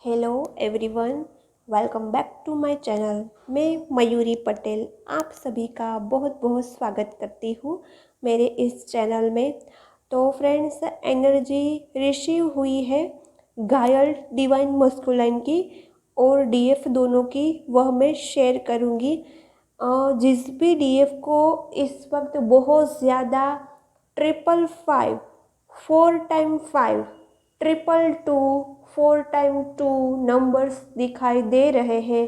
Hello everyone, welcome back to my channel. मैं मयूरी पटेल आप सभी का बहुत बहुत स्वागत करती हूँ मेरे इस चैनल में। तो फ्रेंड्स, एनर्जी रिसीव हुई है घायल डिवाइन मस्कुलाइन की और डीएफ दोनों की, वह मैं शेयर करूँगी। जिस भी डीएफ को इस वक्त बहुत ज़्यादा 555, 4x5, 222, 4x2 नंबर्स दिखाई दे रहे हैं,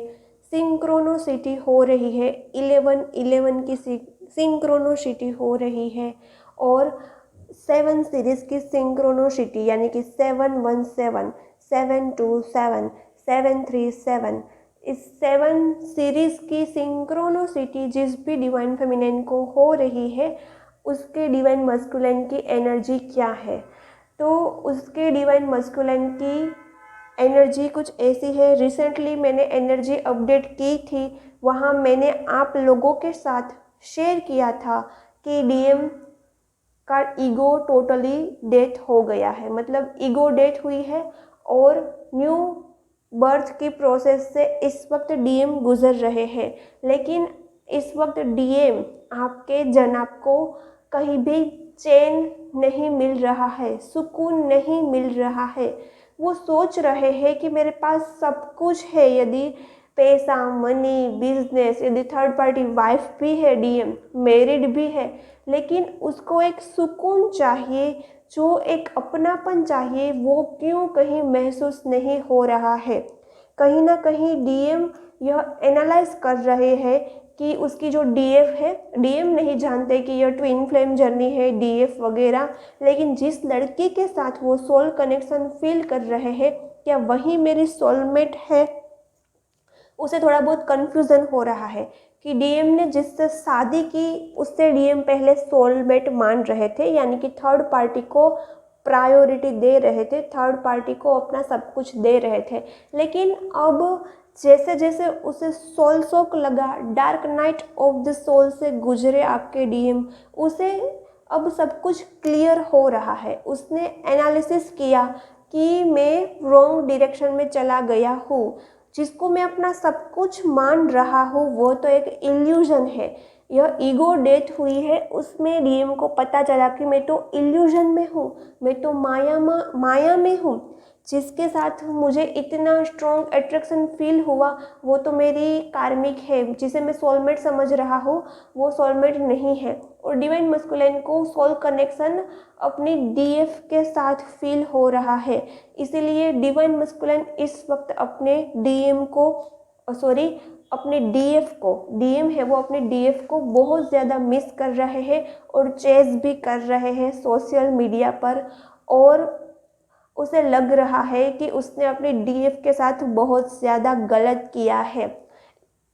सिंक्रोनोसिटी हो रही है, 11-11 की सिंक्रोनोसिटी हो रही है और 7 सीरीज़ की सिंक्रोनोसिटी यानी कि 717, 727, 737, इस 7 सीरीज़ की सिंक्रोनोसिटी जिस भी डिवाइन फेमिनिन को हो रही है उसके डिवाइन मस्कुलिन की एनर्जी क्या है। तो उसके डिवाइन मस्कुलिन की एनर्जी कुछ ऐसी है। रिसेंटली मैंने एनर्जी अपडेट की थी, वहाँ मैंने आप लोगों के साथ शेयर किया था कि डीएम का ईगो टोटली डेथ हो गया है, मतलब ईगो डेथ हुई है और न्यू बर्थ की प्रोसेस से इस वक्त डीएम गुजर रहे हैं। लेकिन इस वक्त डीएम आपके जनाब को कहीं भी चैन नहीं मिल रहा है, सुकून नहीं मिल रहा है। वो सोच रहे हैं कि मेरे पास सब कुछ है, यदि पैसा, मनी, बिजनेस, यदि थर्ड पार्टी वाइफ भी है, डीएम मैरिड भी है, लेकिन उसको एक सुकून चाहिए, जो एक अपनापन चाहिए, वो क्यों कहीं महसूस नहीं हो रहा है। कहीं ना कहीं डीएम यह एनालाइज कर रहे हैं कि उसकी जो डीएफ है, डीएम नहीं जानते कि यह ट्विन फ्लेम जर्नी है, डीएफ वगैरह, लेकिन जिस लड़की के साथ वो सोल कनेक्शन फील कर रहे हैं, क्या वही मेरी सोलमेट है, उसे थोड़ा बहुत कन्फ्यूज़न हो रहा है कि डीएम ने जिससे शादी की उससे डीएम पहले सोलमेट मान रहे थे, यानी कि थर्ड पार्टी को प्रायोरिटी दे रहे थे, थर्ड पार्टी को अपना सब कुछ दे रहे थे। लेकिन अब जैसे जैसे उसे सोल शॉक लगा, dark night of the soul से गुजरे आपके डीएम, उसे अब सब कुछ क्लियर हो रहा है। उसने एनालिसिस किया कि मैं रॉन्ग डायरेक्शन में चला गया हूँ, जिसको मैं अपना सब कुछ मान रहा हूँ वो तो एक इल्यूजन है। यह ईगो डेथ हुई है, उसमें डीएम को पता चला कि मैं तो इल्यूजन में हूँ, मैं तो माया में हूँ। जिसके साथ मुझे इतना स्ट्रॉन्ग अट्रैक्शन फील हुआ वो तो मेरी कार्मिक है, जिसे मैं सोलमेट समझ रहा हूँ वो सोलमेट नहीं है। और डिवाइन मस्कुलिन को सोल कनेक्शन अपनी डीएफ के साथ फील हो रहा है, इसीलिए डिवाइन मस्कुलिन इस वक्त अपने डीएम को सॉरी अपने डीएफ को, डीएम है वो अपने डीएफ को बहुत ज़्यादा मिस कर रहे हैं और चेज भी कर रहे हैं सोशल मीडिया पर। और उसे लग रहा है कि उसने अपने डीएफ के साथ बहुत ज़्यादा गलत किया है।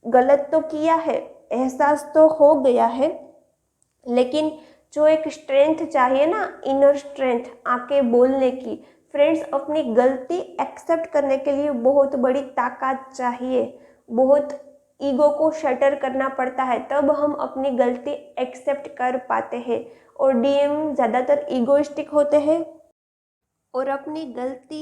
गलत तो किया है, एहसास तो हो गया है, लेकिन जो एक स्ट्रेंथ चाहिए ना, इनर स्ट्रेंथ आके बोलने की, फ्रेंड्स अपनी गलती एक्सेप्ट करने के लिए बहुत बड़ी ताकत चाहिए, बहुत ईगो को शटर करना पड़ता है, तब हम अपनी गलती एक्सेप्ट कर पाते हैं। और डीएम ज़्यादातर ईगोइस्टिक होते हैं और अपनी गलती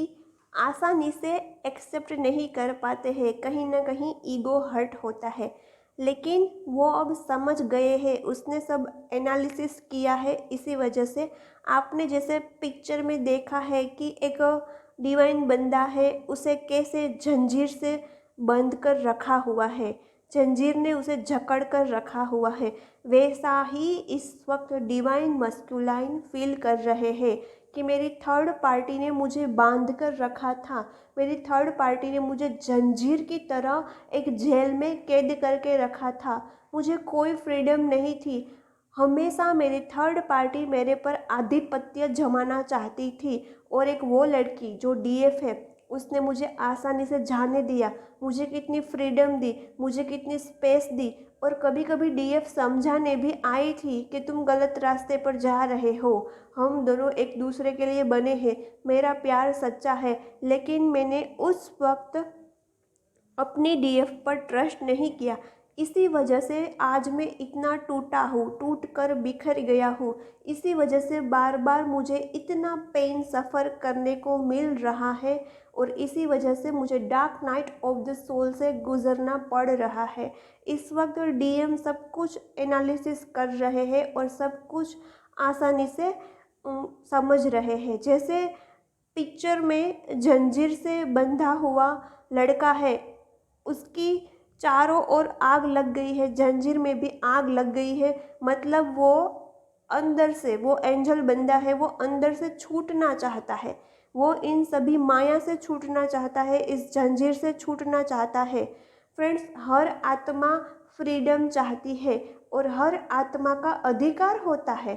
आसानी से एक्सेप्ट नहीं कर पाते हैं, कहीं ना कहीं ईगो हर्ट होता है। लेकिन वो अब समझ गए हैं, उसने सब एनालिसिस किया है, इसी वजह से आपने जैसे पिक्चर में देखा है कि एक डिवाइन बंदा है, उसे कैसे जंजीर से बंद कर रखा हुआ है, जंजीर ने उसे जकड़ कर रखा हुआ है, वैसा ही इस वक्त डिवाइन मस्कुलाइन फील कर रहे हैं कि मेरी थर्ड पार्टी ने मुझे बांध कर रखा था, मेरी थर्ड पार्टी ने मुझे जंजीर की तरह एक जेल में कैद करके रखा था, मुझे कोई फ्रीडम नहीं थी। हमेशा मेरी थर्ड पार्टी मेरे पर आधिपत्य जमाना चाहती थी और एक वो लड़की जो डीएफ है उसने मुझे आसानी से जाने दिया, मुझे कितनी फ्रीडम दी, मुझे कितनी स्पेस दी। और कभी कभी डीएफ समझाने भी आई थी कि तुम गलत रास्ते पर जा रहे हो, हम दोनों एक दूसरे के लिए बने हैं, मेरा प्यार सच्चा है। लेकिन मैंने उस वक्त अपनी डीएफ पर ट्रस्ट नहीं किया, इसी वजह से आज मैं इतना टूटा हूँ, टूट कर बिखर गया हूँ। इसी वजह से बार बार मुझे इतना पेन सफ़र करने को मिल रहा है और इसी वजह से मुझे dark night of the soul से गुजरना पड़ रहा है। इस वक्त डीएम सब कुछ एनालिसिस कर रहे हैं और सब कुछ आसानी से समझ रहे हैं। जैसे पिक्चर में जंजीर से बंधा हुआ लड़का है, उसकी चारों ओर आग लग गई है, जंजीर में भी आग लग गई है, मतलब वो अंदर से, वो एंजल बंदा है, वो अंदर से छूटना चाहता है, वो इन सभी माया से छूटना चाहता है, इस जंजीर से छूटना चाहता है। फ्रेंड्स, हर आत्मा फ्रीडम चाहती है और हर आत्मा का अधिकार होता है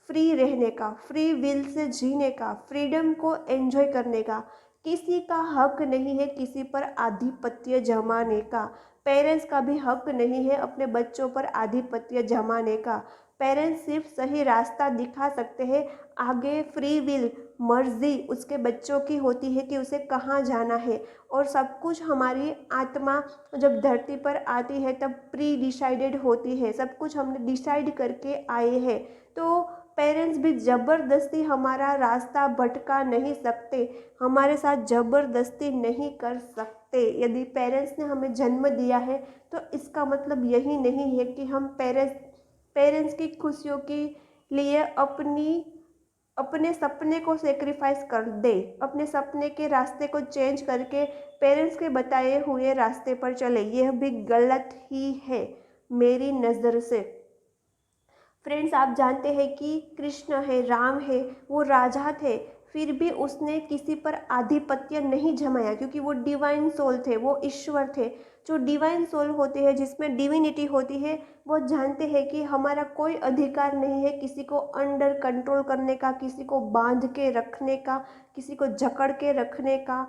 फ्री रहने का, फ्री विल से जीने का, फ्रीडम को एंजॉय करने का। किसी का हक नहीं है किसी पर आधिपत्य जमाने का। पेरेंट्स का भी हक नहीं है अपने बच्चों पर आधिपत्य जमाने का। पेरेंट्स सिर्फ सही रास्ता दिखा सकते हैं, आगे फ्री विल, मर्जी उसके बच्चों की होती है कि उसे कहाँ जाना है। और सब कुछ हमारी आत्मा जब धरती पर आती है तब प्री डिसाइडेड होती है, सब कुछ हमने डिसाइड करके आए हैं। तो पेरेंट्स भी ज़बरदस्ती हमारा रास्ता भटका नहीं सकते, हमारे साथ ज़बरदस्ती नहीं कर सकते। यदि पेरेंट्स ने हमें जन्म दिया है तो इसका मतलब यही नहीं है कि हम पेरेंट्स की खुशियों के लिए अपने सपने को सेक्रीफाइस कर दे, अपने सपने के रास्ते को चेंज करके पेरेंट्स के बताए हुए रास्ते पर चले। यह भी गलत ही है मेरी नज़र से। फ्रेंड्स, आप जानते हैं कि कृष्ण है, राम है, वो राजा थे, फिर भी उसने किसी पर आधिपत्य नहीं जमाया क्योंकि वो डिवाइन सोल थे, वो ईश्वर थे। जो डिवाइन सोल होते हैं, जिसमें डिविनिटी होती है, वो जानते हैं कि हमारा कोई अधिकार नहीं है किसी को अंडर कंट्रोल करने का, किसी को बांध के रखने का, किसी को जकड़ के रखने का।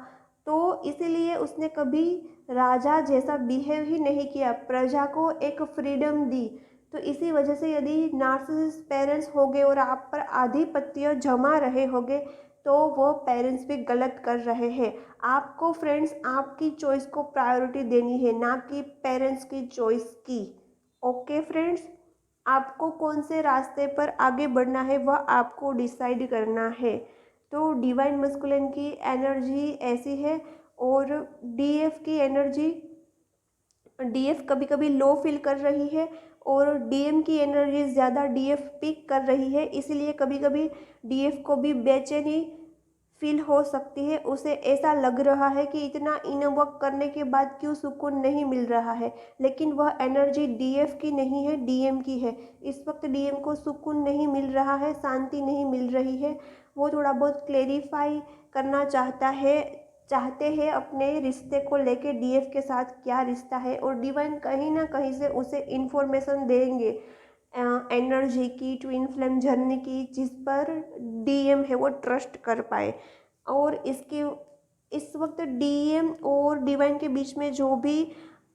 तो इसीलिए उसने कभी राजा जैसा बिहेव ही नहीं किया, प्रजा को एक फ्रीडम दी। तो इसी वजह से यदि नार्सिसिस्ट पेरेंट्स होंगे और आप पर आधिपत्य जमा रहे होंगे तो वो पेरेंट्स भी गलत कर रहे हैं। आपको फ्रेंड्स आपकी चॉइस को प्रायोरिटी देनी है, ना कि पेरेंट्स की चॉइस की। ओके फ्रेंड्स, आपको कौन से रास्ते पर आगे बढ़ना है वह आपको डिसाइड करना है। तो डिवाइन मस्कुलिन की एनर्जी ऐसी है और डीएफ की एनर्जी, डीएफ कभी कभी लो फील कर रही है और डीएम की एनर्जी ज़्यादा डीएफ पिक कर रही है, इसलिए कभी कभी डीएफ को भी बेचैनी फील हो सकती है। उसे ऐसा लग रहा है कि इतना इनवर्क करने के बाद क्यों सुकून नहीं मिल रहा है, लेकिन वह एनर्जी डीएफ की नहीं है, डीएम की है। इस वक्त डीएम को सुकून नहीं मिल रहा है, शांति नहीं मिल रही है। वो थोड़ा बहुत क्लेरिफाई करना चाहते हैं अपने रिश्ते को लेके, डीएफ के साथ क्या रिश्ता है, और डिवाइन कहीं ना कहीं से उसे इन्फॉर्मेशन देंगे एनर्जी की, ट्विन फ्लेम जर्नी की, जिस पर डीएम है वो ट्रस्ट कर पाए। और इस वक्त डीएम और डिवाइन के बीच में जो भी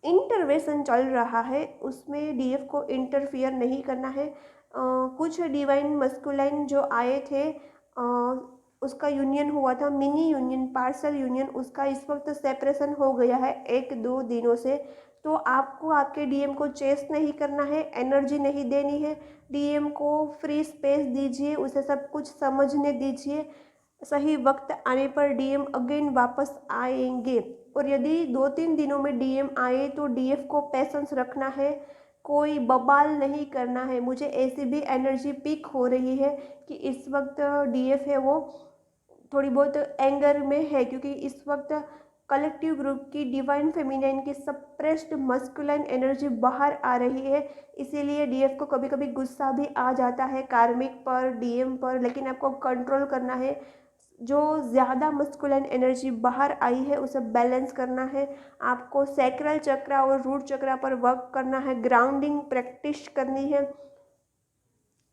इंटरवेंशन चल रहा है उसमें डीएफ को इंटरफियर नहीं करना है। कुछ डिवाइन मस्कुलाइन जो आए थे, उसका यूनियन हुआ था, मिनी यूनियन, पार्सल यूनियन, उसका इस वक्त सेपरेशन हो गया है 1-2 दिनों से। तो आपको आपके डीएम को चेस नहीं करना है, एनर्जी नहीं देनी है, डीएम को फ्री स्पेस दीजिए, उसे सब कुछ समझने दीजिए। सही वक्त आने पर डीएम अगेन वापस आएंगे। और यदि 2-3 दिनों में डीएम आए तो डीएफ को पेशेंस रखना है, कोई बवाल नहीं करना है। मुझे ऐसी भी एनर्जी पिक हो रही है कि इस वक्त डीएफ है वो थोड़ी बहुत एंगर में है, क्योंकि इस वक्त कलेक्टिव ग्रुप की डिवाइन फेमिनाइन की सप्रेस्ड मस्कुलाइन एनर्जी बाहर आ रही है। इसीलिए डीएफ को कभी कभी गुस्सा भी आ जाता है कार्मिक पर, डीएम पर, लेकिन आपको कंट्रोल करना है। जो ज़्यादा मस्कुलाइन एनर्जी बाहर आई है उसे बैलेंस करना है। आपको सैक्रल चक्रा और रूट चक्रा पर वर्क करना है, ग्राउंडिंग प्रैक्टिस करनी है।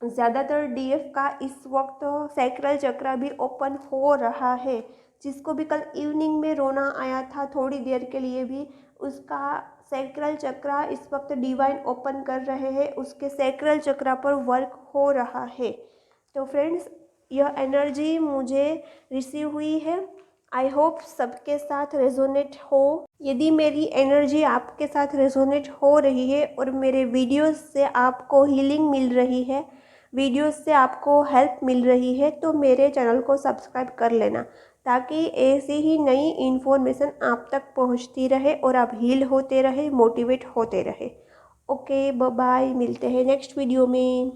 ज़्यादातर डीएफ का इस वक्त सैक्रल चक्रा भी ओपन हो रहा है। जिसको भी कल इवनिंग में रोना आया था थोड़ी देर के लिए भी, उसका सैक्रल चक्रा इस वक्त डिवाइन ओपन कर रहे हैं, उसके सैक्रल चक्रा पर वर्क हो रहा है। तो फ्रेंड्स, यह एनर्जी मुझे रिसीव हुई है, आई होप सबके साथ रेजोनेट हो। यदि मेरी एनर्जी आपके साथ रेजोनेट हो रही है और मेरे वीडियोस से आपको हीलिंग मिल रही है, वीडियोस से आपको हेल्प मिल रही है, तो मेरे चैनल को सब्सक्राइब कर लेना, ताकि ऐसी ही नई इन्फॉर्मेशन आप तक पहुंचती रहे और आप हील होते रहे, मोटिवेट होते रहे। ओके बाय बाय, मिलते हैं नेक्स्ट वीडियो में।